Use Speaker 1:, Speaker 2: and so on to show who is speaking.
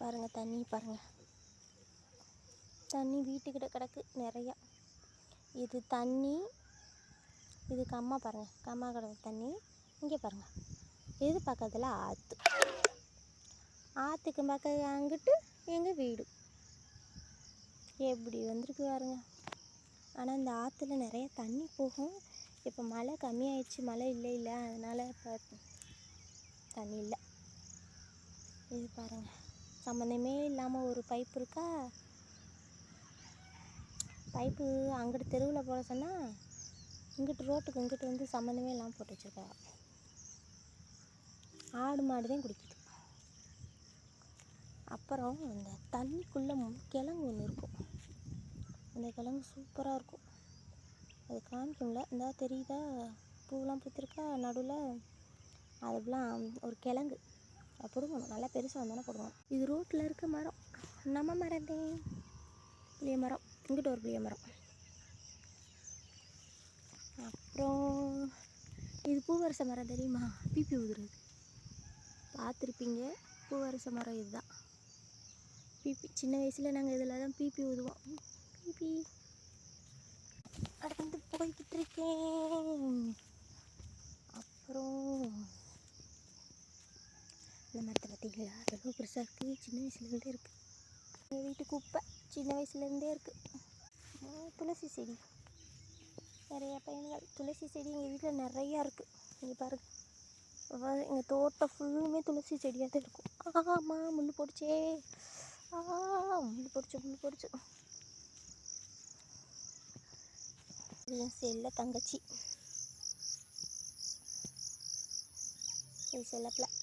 Speaker 1: பாருங்கள், தண்ணி பாருங்கள், தண்ணி வீட்டுக்கிட்ட கிடக்கு நிறையா. இது தண்ணி, இது கம்மா பாருங்கள், கம்மா கிடக்கு தண்ணி. இங்கே பாருங்கள், இது பக்கத்தில் ஆற்று, ஆற்றுக்கு பக்கம் அங்கிட்டு எங்கள் வீடு. எப்படி வந்திருக்கு பாருங்க. ஆனால் இந்த ஆற்றுல நிறைய தண்ணி போகும். இப்போ மழை கம்மியாயிடுச்சு, மழை இல்லை அதனால் இப்போ தண்ணி இல்லை. இது பாருங்கள், சம்மந்தமே இல்லாமல் ஒரு பைப்பு இருக்கா. பைப்பு அங்கிட்டு தெருவில் போட சொன்னால் இங்கிட்டு ரோட்டுக்கு இங்கிட்டு வந்து சம்மந்தமே இல்லாமல் போட்டு வச்சுருக்காங்க. ஆடு மாடு தான் குடிக்குது. அப்புறம் இந்த தண்ணிக்குள்ளே கிழங்கு ஒன்று இருக்கும். அந்த கிழங்கு சூப்பராக இருக்கும். அது காமிக்கும்ல, இந்த தெரியுதா, பூவெலாம் பூத்திருக்கா நடுவில். அதுக்கெலாம் ஒரு கிழங்கு பிடுங்கணும், நல்லா பெருசாக வந்தோன்னே பிடுங்கணும். இது ரோட்டில் இருக்க மரம், நம்ம மரம் தான், புளிய மரம். இங்கிட்ட ஒரு புளிய மரம். அப்புறம் இது பூவரச மரம் தெரியுமா, பிபி ஊதுறது பார்த்துருப்பீங்க. பூவரச மரம் இதுதான் பிபி. சின்ன வயசில் நாங்கள் இதில் தான் பிபி ஊதுவோம். பிபி நடந்து போய்கிட்டு இருக்கேன். அப்புறம் இந்த மரத்தை பார்த்தீங்களா, எவ்வளோ பெருசாக இருக்குது. சின்ன வயசுலேருந்தே இருக்குது. எங்கள் வீட்டு குப்பை சின்ன வயசுலேருந்தே இருக்குது. துளசி செடி, நிறைய பயன்கள். துளசி செடி எங்கள் வீட்டில் நிறையா இருக்குது. இங்கே பாருங்கள், எங்கள் தோட்டம் ஃபுல்லுமே துளசி செடியாக தான் இருக்கும். ஆமாம், முள் போடுச்சே, முள் போடுச்சு. என் செல்ல தங்கச்சி, இது செல்லப்பில்.